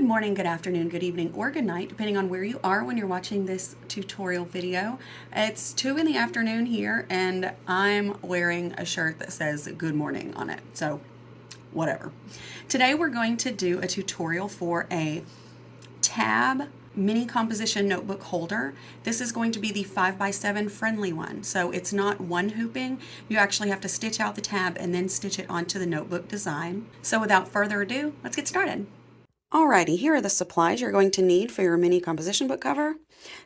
morning, good afternoon, good evening, or good night, depending on where you are when you're watching this tutorial video. It's 2 in the afternoon here, and I'm wearing a shirt that says good morning on it, so whatever. Today we're going to do a tutorial for a tab mini composition notebook holder. This is going to be the 5x7 friendly one. So it's not one hooping. You actually have to stitch out the tab and then stitch it onto the notebook design. So without further ado, let's get started. Alrighty, here are the supplies you're going to need for your mini composition book cover.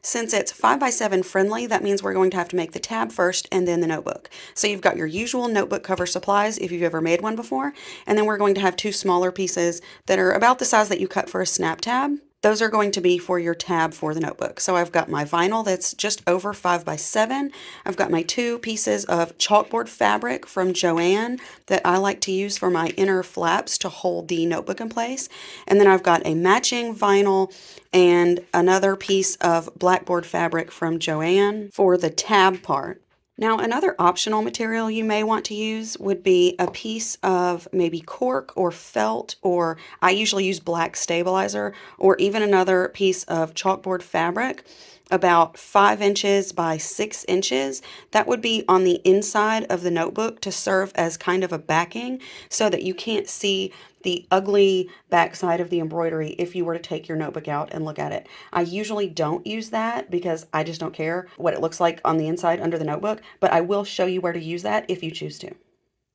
Since it's 5x7 friendly, that means we're going to have to make the tab first and then the notebook. So you've got your usual notebook cover supplies if you've ever made one before, and then we're going to have 2 smaller pieces that are about the size that you cut for a snap tab. Those are going to be for your tab for the notebook. So I've got my vinyl that's just over 5x7. I've got my 2 pieces of chalkboard fabric from Joann that I like to use for my inner flaps to hold the notebook in place. And then I've got a matching vinyl and another piece of blackboard fabric from Joann for the tab part. Now, another optional material you may want to use would be a piece of maybe cork or felt, or I usually use black stabilizer, or even another piece of chalkboard fabric about 5 inches by 6 inches. That would be on the inside of the notebook to serve as kind of a backing so that you can't see the ugly backside of the embroidery if you were to take your notebook out and look at it. I usually don't use that because I just don't care what it looks like on the inside under the notebook, but I will show you where to use that if you choose to.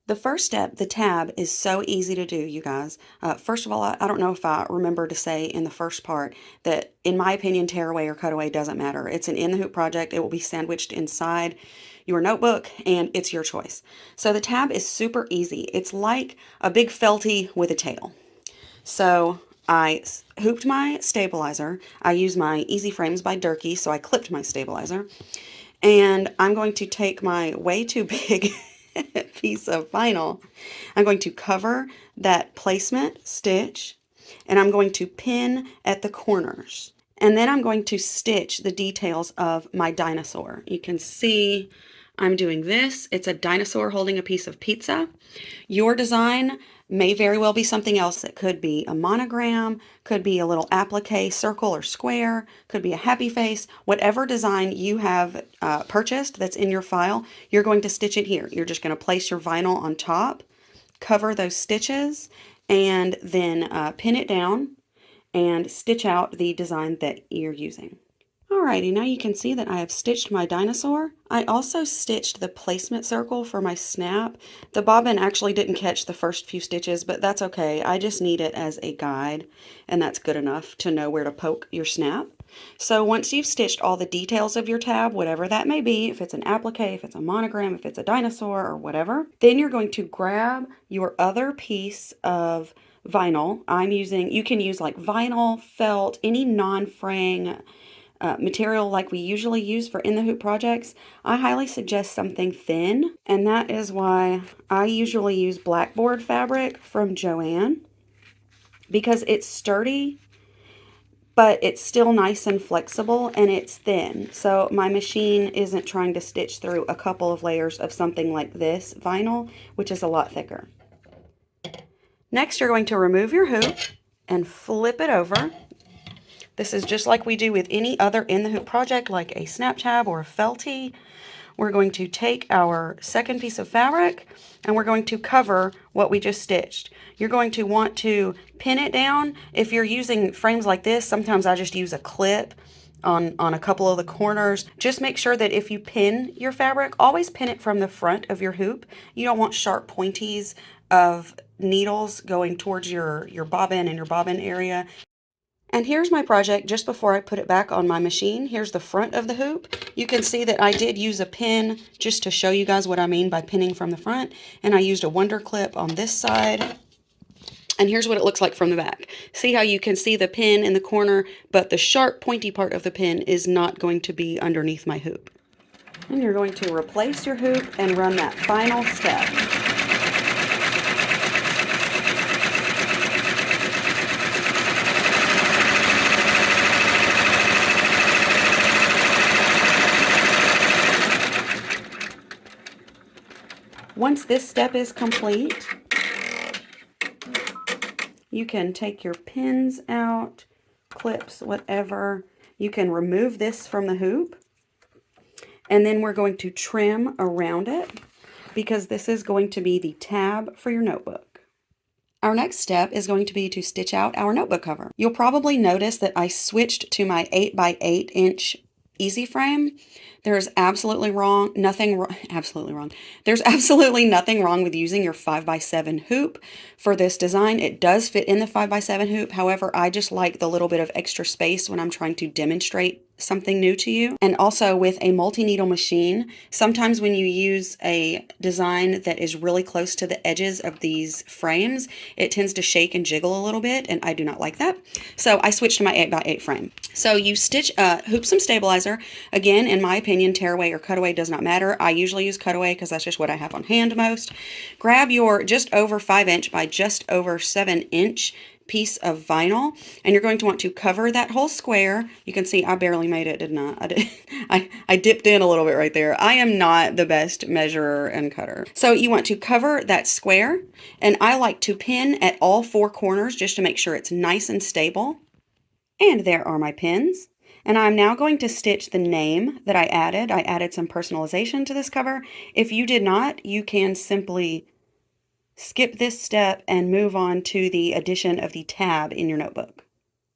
The first step, the tab, is so easy to do, you guys. First of all, I don't know if I remember to say in the first part that, in my opinion, tear away or cut away doesn't matter. It's an in the hoop project. It will be sandwiched inside your notebook, and it's your choice. So the tab is super easy. It's like a big felty with a tail. So I hooped my stabilizer. I use my Easy Frames by Durkee, so I clipped my stabilizer. And I'm going to take my way too big piece of vinyl. I'm going to cover that placement stitch, and I'm going to pin at the corners. And then I'm going to stitch the details of my dinosaur. You can see I'm doing this. It's a dinosaur holding a piece of pizza. Your design may very well be something else. It could be a monogram, could be a little applique circle or square, could be a happy face. Whatever design you have purchased that's in your file, you're going to stitch it here. You're just going to place your vinyl on top, cover those stitches, and then pin it down and stitch out the design that you're using. Alrighty, now you can see that I have stitched my dinosaur. I also stitched the placement circle for my snap. The bobbin actually didn't catch the first few stitches, but that's okay. I just need it as a guide, and that's good enough to know where to poke your snap. So once you've stitched all the details of your tab, whatever that may be, if it's an applique, if it's a monogram, if it's a dinosaur, or whatever, then you're going to grab your other piece of vinyl. You can use like vinyl, felt, any non-fraying material like we usually use for in the hoop projects. I highly suggest something thin, and that is why I usually use blackboard fabric from Joann, because it's sturdy but it's still nice and flexible, and it's thin, so my machine isn't trying to stitch through a couple of layers of something like this vinyl, which is a lot thicker. Next, you're going to remove your hoop and flip it over. This is just like we do with any other in the hoop project, like a snap tab or a felty. We're going to take our second piece of fabric and we're going to cover what we just stitched. You're going to want to pin it down. If you're using frames like this, sometimes I just use a clip on a couple of the corners. Just make sure that if you pin your fabric, always pin it from the front of your hoop. You don't want sharp pointies of needles going towards your bobbin and your bobbin area. And here's my project just before I put it back on my machine. Here's the front of the hoop. You can see that I did use a pin just to show you guys what I mean by pinning from the front. And I used a Wonder Clip on this side. And here's what it looks like from the back. See how you can see the pin in the corner, but the sharp pointy part of the pin is not going to be underneath my hoop. And you're going to replace your hoop and run that final step. Once this step is complete, You can take your pins out, clips, whatever. You can remove this from the hoop. And then we're going to trim around it because this is going to be the tab for your notebook. Our next step is going to be to stitch out our notebook cover. You'll probably notice that I switched to my 8x8 inch easy frame. There's absolutely nothing wrong. There's absolutely nothing wrong with using your 5x7 hoop for this design. It does fit in the 5x7 hoop. However, I just like the little bit of extra space when I'm trying to demonstrate something new to you. And also with a multi-needle machine, sometimes when you use a design that is really close to the edges of these frames, it tends to shake and jiggle a little bit, and I do not like that. So I switched to my 8x8 frame. So you hoop some stabilizer. Again, in my opinion, tearaway or cutaway does not matter. I usually use cutaway because that's just what I have on hand most. Grab your just over 5" by just over 7" piece of vinyl, and you're going to want to cover that whole square. You can see I barely made it, didn't I? I dipped in a little bit right there. I am not the best measurer and cutter. So you want to cover that square, and I like to pin at all 4 corners just to make sure it's nice and stable. And there are my pins. And I'm now going to stitch the name that I added. I added some personalization to this cover. If you did not, you can simply skip this step and move on to the addition of the tab in your notebook.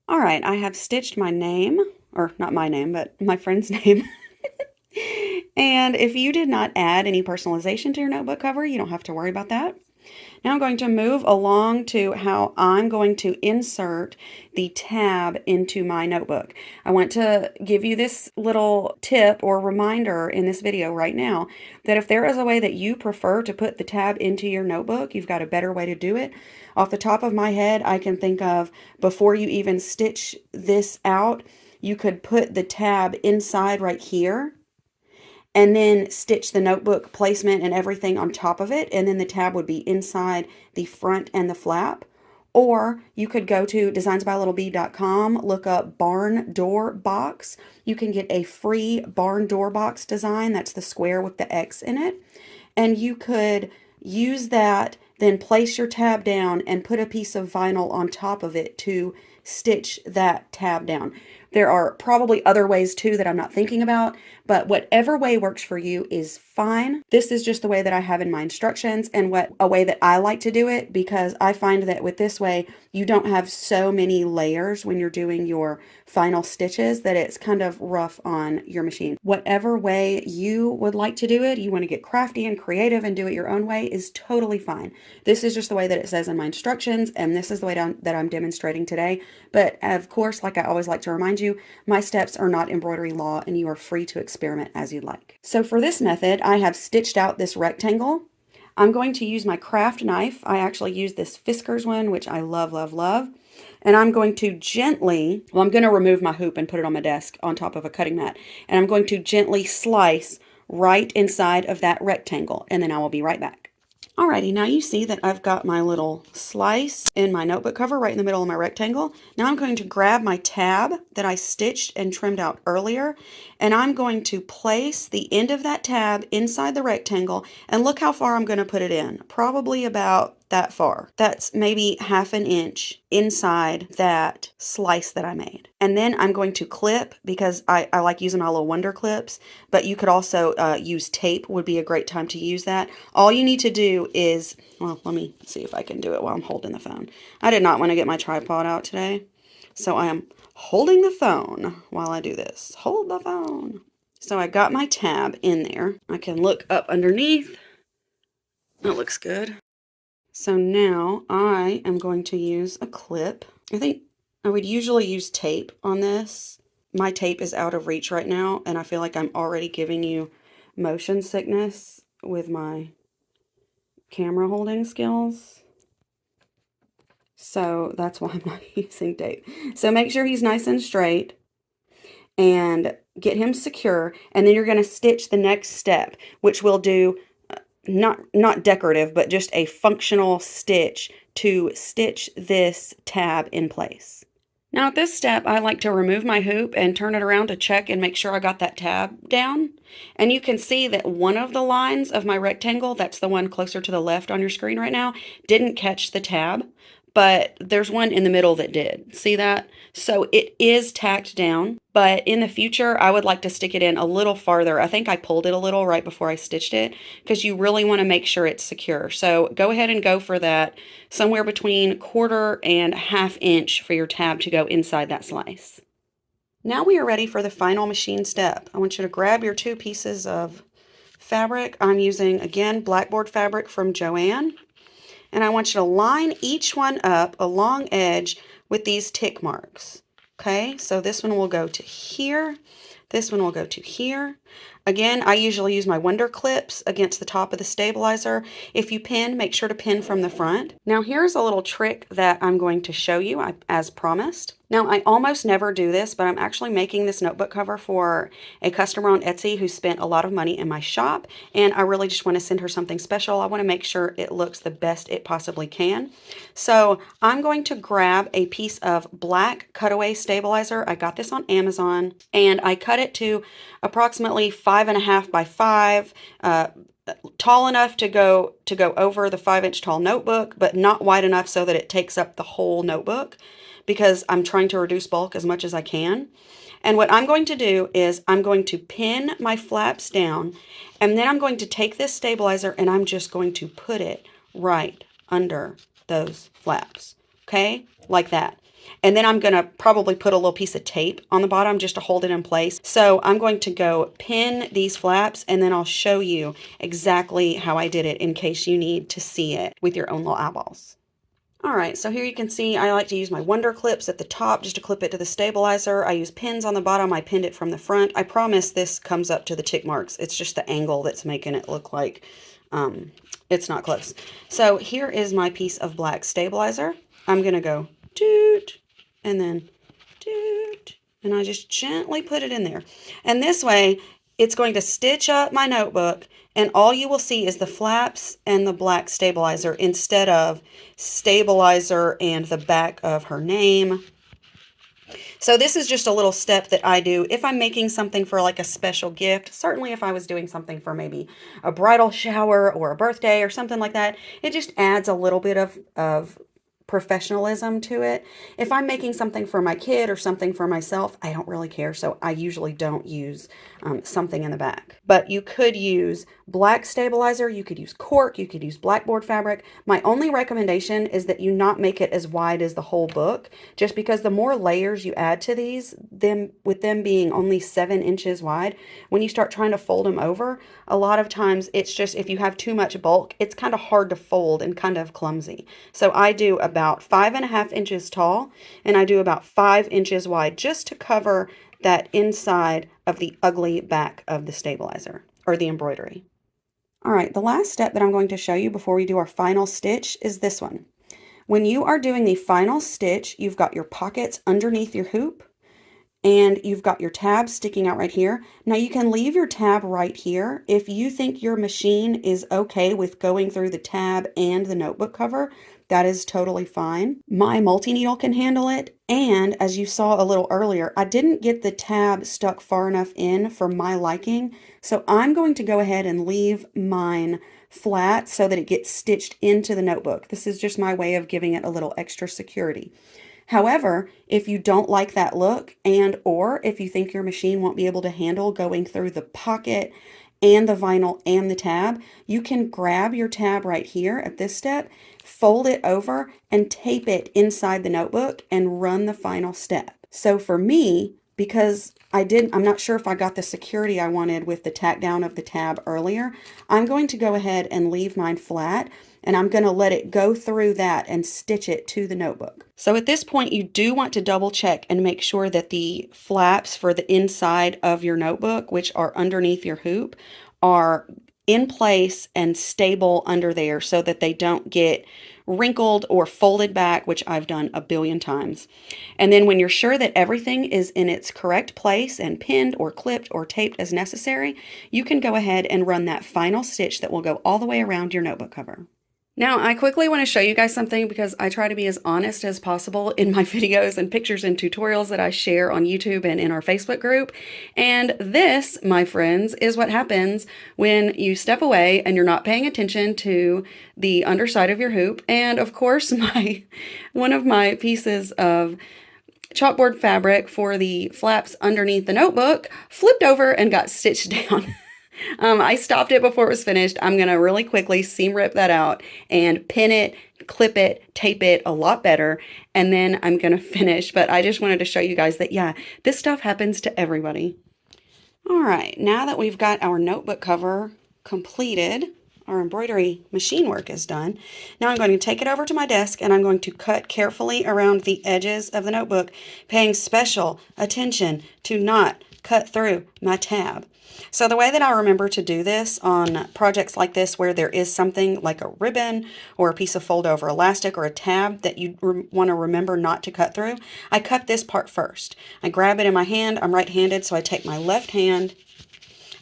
All right, I have stitched my name, or not my name, but my friend's name. And if you did not add any personalization to your notebook cover, you don't have to worry about that. Now I'm going to move along to how I'm going to insert the tab into my notebook. I want to give you this little tip or reminder in this video right now that if there is a way that you prefer to put the tab into your notebook, you've got a better way to do it. Off the top of my head, I can think of, before you even stitch this out, you could put the tab inside right here, and then stitch the notebook placement and everything on top of it, and then the tab would be inside the front and the flap. Or you could go to designsbylittlebee.com, look up barn door box. You can get a free barn door box design. That's the square with the X in it. And you could use that, then place your tab down and put a piece of vinyl on top of it to stitch that tab down. There are probably other ways too that I'm not thinking about, but whatever way works for you is fine. This is just the way that I have in my instructions and a way that I like to do it, because I find that with this way, you don't have so many layers when you're doing your final stitches that it's kind of rough on your machine. Whatever way you would like to do it, you want to get crafty and creative and do it your own way, is totally fine. This is just the way that it says in my instructions, and this is the way that I'm demonstrating today. But of course, like I always like to remind you, my steps are not embroidery law, and you are free to experiment as you like. So for this method, I have stitched out this rectangle. I'm going to use my craft knife. I actually use this Fiskars one, which I love, love, love. And I'm going to gently, well, I'm going to remove my hoop and put it on my desk on top of a cutting mat. And I'm going to gently slice right inside of that rectangle, and then I will be right back. Alrighty, now you see that I've got my little slice in my notebook cover right in the middle of my rectangle. Now I'm going to grab my tab that I stitched and trimmed out earlier, and I'm going to place the end of that tab inside the rectangle, and look how far I'm going to put it in. Probably about that far. That's maybe 1/2 inch inside that slice that I made. And then I'm going to clip, because I like using my little Wonder clips, but you could also use tape, would be a great time to use that. All you need to do is, well, let me see if I can do it while I'm holding the phone. I did not want to get my tripod out today, so I am holding the phone while I do this. Hold the phone. So I got my tab in there. I can look up underneath. That looks good. So now I am going to use a clip. I think I would usually use tape on this. My tape is out of reach right now, and I feel like I'm already giving you motion sickness with my camera holding skills. So that's why I'm not using tape. So make sure he's nice and straight and get him secure, and then you're going to stitch the next step, which will do not decorative, but just a functional stitch to stitch this tab in place. Now at this step, I like to remove my hoop and turn it around to check and make sure I got that tab down. And you can see that one of the lines of my rectangle, that's the one closer to the left on your screen right now, didn't catch the tab. but there's one in the middle that did. See that? So it is tacked down, but in the future, I would like to stick it in a little farther. I think I pulled it a little right before I stitched it because you really want to make sure it's secure. So go ahead and go for that somewhere between 1/4 and 1/2 inch for your tab to go inside that slice. Now we are ready for the final machine step. I want you to grab your 2 pieces of fabric. I'm using, again, blackboard fabric from Joann. And I want you to line each one up along edge with these tick marks. Okay, so this one will go to here. This one will go to here. Again, I usually use my Wonder clips against the top of the stabilizer. If you pin, make sure to pin from the front. Now here's a little trick that I'm going to show you as promised. Now I almost never do this, but I'm actually making this notebook cover for a customer on Etsy who spent a lot of money in my shop, and I really just want to send her something special. I want to make sure it looks the best it possibly can. So I'm going to grab a piece of black cutaway stabilizer. I got this on Amazon, and I cut it to approximately 5.5 by 5, tall enough to go over the 5-inch tall notebook, but not wide enough so that it takes up the whole notebook, because I'm trying to reduce bulk as much as I can. And what I'm going to do is I'm going to pin my flaps down, and then I'm going to take this stabilizer and I'm just going to put it right under those flaps. Okay? Like that. And then I'm going to probably put a little piece of tape on the bottom just to hold it in place. So I'm going to go pin these flaps, and then I'll show you exactly how I did it in case you need to see it with your own little eyeballs. All right, so here you can see I like to use my Wonder clips at the top just to clip it to the stabilizer. I use pins on the bottom. I pinned it from the front. I promise this comes up to the tick marks. It's just the angle that's making it look like it's not close. So here is my piece of black stabilizer. I'm going to go toot and then toot, and I just gently put it in there. And this way, it's going to stitch up my notebook, and all you will see is the flaps and the black stabilizer instead of stabilizer and the back of her name. So this is just a little step that I do if I'm making something for like a special gift. Certainly if I was doing something for maybe a bridal shower or a birthday or something like that, it just adds a little bit of professionalism to it. If I'm making something for my kid or something for myself, I don't really care. So I usually don't use something in the back. But you could use black stabilizer, you could use cork, you could use blackboard fabric. My only recommendation is that you not make it as wide as the whole book, just because the more layers you add to these, with them being only 7 inches wide, when you start trying to fold them over, a lot of times it's just, if you have too much bulk, it's kind of hard to fold and kind of clumsy. So I do about 5.5 inches tall, and I do about 5 inches wide just to cover that inside of the ugly back of the stabilizer or the embroidery. All right, the last step that I'm going to show you before we do our final stitch is this one. When you are doing the final stitch, you've got your pockets underneath your hoop, and you've got your tab sticking out right here. Now you can leave your tab right here. If you think your machine is okay with going through the tab and the notebook cover, that is totally fine. My multi-needle can handle it, and as you saw a little earlier, I didn't get the tab stuck far enough in for my liking, so I'm going to go ahead and leave mine flat so that it gets stitched into the notebook. This is just my way of giving it a little extra security. However, if you don't like that look, and or if you think your machine won't be able to handle going through the pocket and the vinyl and the tab, you can grab your tab right here at this step, fold it over, and tape it inside the notebook and run the final step. So for me, because I'm not sure if I got the security I wanted with the tack down of the tab earlier, I'm going to go ahead and leave mine flat, and I'm going to let it go through that and stitch it to the notebook. So at this point, you do want to double check and make sure that the flaps for the inside of your notebook, which are underneath your hoop, are in place and stable under there so that they don't get wrinkled or folded back, which I've done a billion times. And then when you're sure that everything is in its correct place and pinned or clipped or taped as necessary, you can go ahead and run that final stitch that will go all the way around your notebook cover. Now, I quickly want to show you guys something because I try to be as honest as possible in my videos and pictures and tutorials that I share on YouTube and in our Facebook group. And this, my friends, is what happens when you step away and you're not paying attention to the underside of your hoop. And of course, one of my pieces of chalkboard fabric for the flaps underneath the notebook flipped over and got stitched down. I stopped it before it was finished. I'm going to really quickly seam rip that out and pin it, clip it, tape it a lot better, and then I'm going to finish. But I just wanted to show you guys that, yeah, this stuff happens to everybody. All right, now that we've got our notebook cover completed, our embroidery machine work is done. Now I'm going to take it over to my desk and I'm going to cut carefully around the edges of the notebook, paying special attention to not cut through my tab. So the way that I remember to do this on projects like this where there is something like a ribbon or a piece of fold over elastic or a tab that you want to remember not to cut through, I cut this part first. I grab it in my hand. I'm right-handed, so I take my left hand,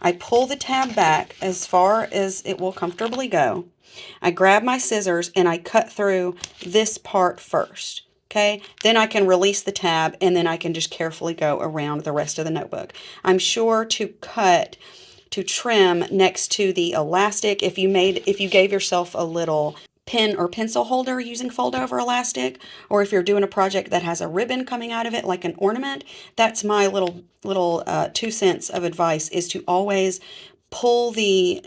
I pull the tab back as far as it will comfortably go. I grab my scissors and I cut through this part first. Okay, then I can release the tab and then I can just carefully go around the rest of the notebook. I'm sure to trim next to the elastic. If you gave yourself a little pen or pencil holder using fold over elastic, or if you're doing a project that has a ribbon coming out of it like an ornament, that's my little 2 cents of advice, is to always pull the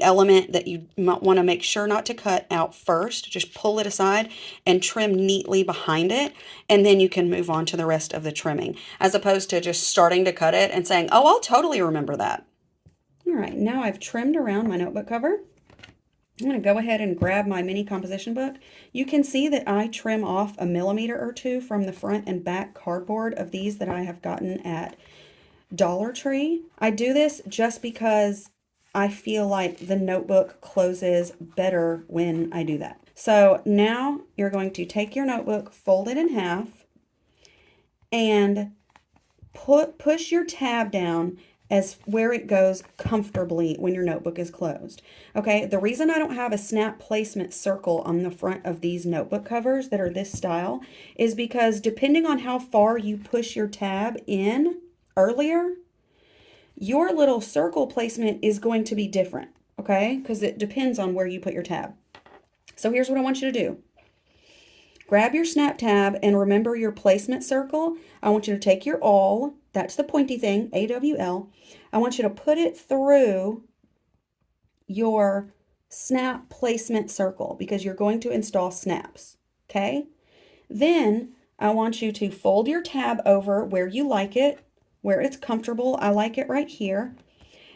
element that you might want to make sure not to cut out first. Just pull it aside and trim neatly behind it, and then you can move on to the rest of the trimming, as opposed to just starting to cut it and saying, oh, I'll totally remember that. All right, now I've trimmed around my notebook cover. I'm going to go ahead and grab my mini composition book. You can see that I trim off 1 millimeter or 2 from the front and back cardboard of these that I have gotten at Dollar Tree. I do this just because I feel like the notebook closes better when I do that. So now you're going to take your notebook, fold it in half, and push your tab down as where it goes comfortably when your notebook is closed. Okay, the reason I don't have a snap placement circle on the front of these notebook covers that are this style is because depending on how far you push your tab in earlier, your little circle placement is going to be different, okay? Because it depends on where you put your tab. So here's what I want you to do. Grab your snap tab and remember your placement circle. I want you to take your awl, that's the pointy thing, AWL. I want you to put it through your snap placement circle because you're going to install snaps, okay? Then I want you to fold your tab over where you like it, where it's comfortable. I like it right here.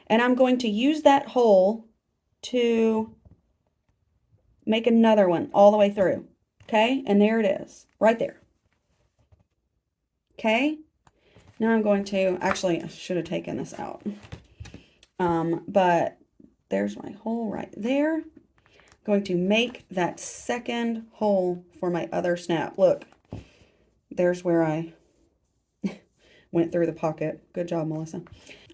And I'm going to use that hole to make another one all the way through. Okay, and there it is, right there. Okay, now I'm going to, actually, I should have taken this out. But there's my hole right there. Going to make that second hole for my other snap. Look, there's where I went through the pocket. Good job, Melissa.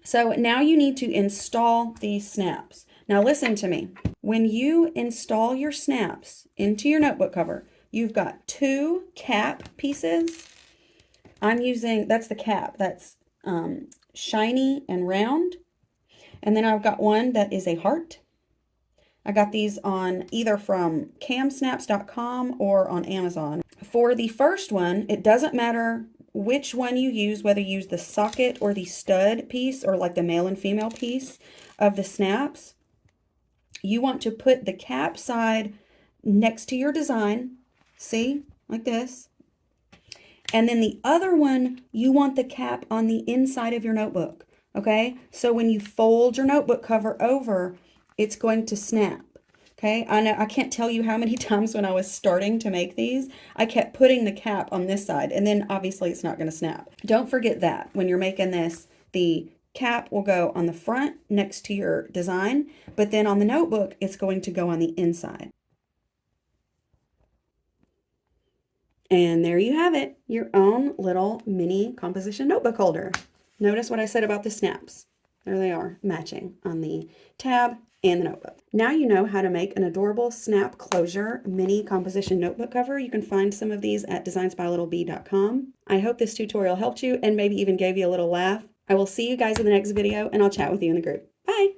So now you need to install these snaps. Now listen to me. When you install your snaps into your notebook cover, you've got 2 cap pieces. I'm using, that's the cap. That's shiny and round. And then I've got one that is a heart. I got these on either from camsnaps.com or on Amazon. For the first one, it doesn't matter which one you use, whether you use the socket or the stud piece or like the male and female piece of the snaps. You want to put the cap side next to your design. See, like this. And then the other one, you want the cap on the inside of your notebook. Okay, so when you fold your notebook cover over, it's going to snap. Okay, I know I can't tell you how many times when I was starting to make these, I kept putting the cap on this side, and then obviously it's not going to snap. Don't forget that when you're making this, the cap will go on the front next to your design, but then on the notebook, it's going to go on the inside. And there you have it, your own little mini composition notebook holder. Notice what I said about the snaps. There they are, matching on the tab and the notebook. Now you know how to make an adorable snap closure mini composition notebook cover. You can find some of these at designsbylittlebee.com. I hope this tutorial helped you and maybe even gave you a little laugh. I will see you guys in the next video, and I'll chat with you in the group. Bye!